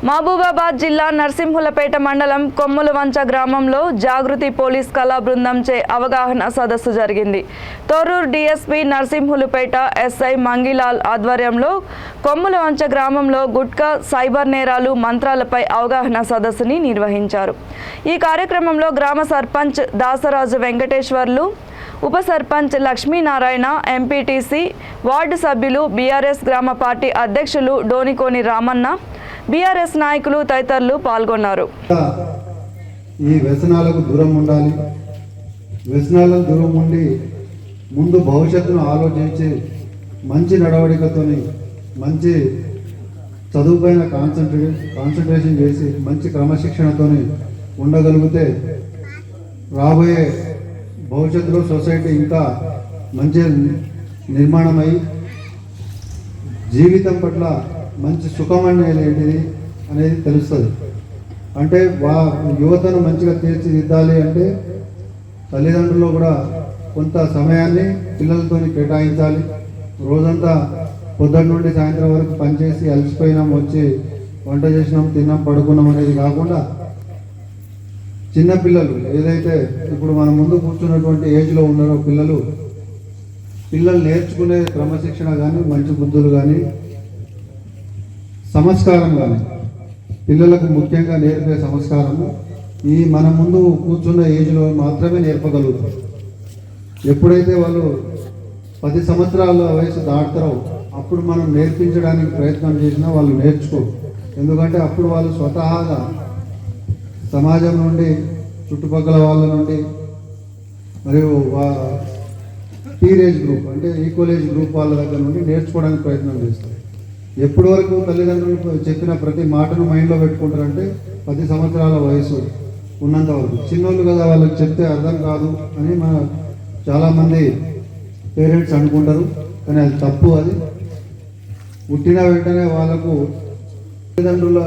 మహబూబాబాద్ జిల్లా నర్సింహులపేట మండలం కొమ్ములవంచ గ్రామంలో జాగృతి పోలీస్ కళా బృందంచే అవగాహన సదస్సు జరిగింది. తొర్రూరు డీఎస్పీ నర్సింహులపేట ఎస్ఐ మంగిలాల్ ఆధ్వర్యంలో కొమ్ములవంచ గ్రామంలో గుట్కా, సైబర్ నేరాలు, మంత్రాలపై అవగాహన సదస్సుని నిర్వహించారు. ఈ కార్యక్రమంలో గ్రామ సర్పంచ్ దాసరాజు వెంకటేశ్వర్లు, ఉప సర్పంచ్ లక్ష్మీనారాయణ, ఎంపీటీసీ, వార్డు సభ్యులు, బీఆర్ఎస్ గ్రామ పార్టీ అధ్యక్షులు డోనికోని రామన్న, బీఆర్ఎస్ నాయకులు తదితరులు పాల్గొన్నారు. ఈ వ్యసనాలకు దూరం ఉండాలి. వ్యసనాలకు దూరం ఉండి ముందు భవిష్యత్తును ఆలోచించి మంచి నడవడికతోని మంచి చదువుపైన కాన్సన్ట్రేషన్ చేసి మంచి క్రమశిక్షణతోని ఉండగలిగితే రాబోయే భవిష్యత్తులో సొసైటీ ఇంకా మంచి నిర్మాణమై జీవితం పట్ల మంచి సుఖం ఏంటిది అనేది తెలుస్తుంది. అంటే యువతను మంచిగా తీర్చిదిద్దాలి అంటే తల్లిదండ్రులు కూడా కొంత సమయాన్ని పిల్లలతో కేటాయించాలి. రోజంతా పొద్దున్న నుండి సాయంత్రం వరకు పనిచేసి అలసిపోయినాం, వచ్చి వంట చేసినాం, తిన్నాం, పడుకున్నాం అనేది కాకుండా చిన్నపిల్లలు ఏదైతే ఇప్పుడు మన ముందు కూర్చున్నటువంటి ఏజ్లో ఉన్నారో పిల్లలు నేర్చుకునే క్రమశిక్షణ కానీ, మంచి బుద్ధులు కానీ, సంస్కారం కానీ, పిల్లలకు ముఖ్యంగా నేర్పే సంస్కారము ఈ మన ముందు కూర్చున్న ఏజ్లో మాత్రమే నేర్పగలుగుతారు. ఎప్పుడైతే వాళ్ళు 10 సంవత్సరాల వయసు దాటుతారో అప్పుడు మనం నేర్పించడానికి ప్రయత్నం చేసినా వాళ్ళు నేర్చుకోరు. ఎందుకంటే అప్పుడు వాళ్ళు స్వతహాగా సమాజం నుండి, చుట్టుపక్కల వాళ్ళ నుండి, మరియు టీనేజ్ గ్రూప్ అంటే ఈక్వల్ ఏజ్ గ్రూప్ వాళ్ళ దగ్గర నుండి నేర్చుకోవడానికి ప్రయత్నం చేస్తారు. ఎప్పటి వరకు తల్లిదండ్రులు చెప్పిన ప్రతి మాటను మైండ్లో పెట్టుకుంటారంటే 10 సంవత్సరాల వయసు ఉన్నంత వరకు. చిన్నోళ్ళు కదా, వాళ్ళకి చెప్తే అర్థం కాదు అని చాలామంది పేరెంట్స్ అనుకుంటారు, కానీ అది తప్పు. అది పుట్టిన వెంటనే వాళ్ళకు తల్లిదండ్రుల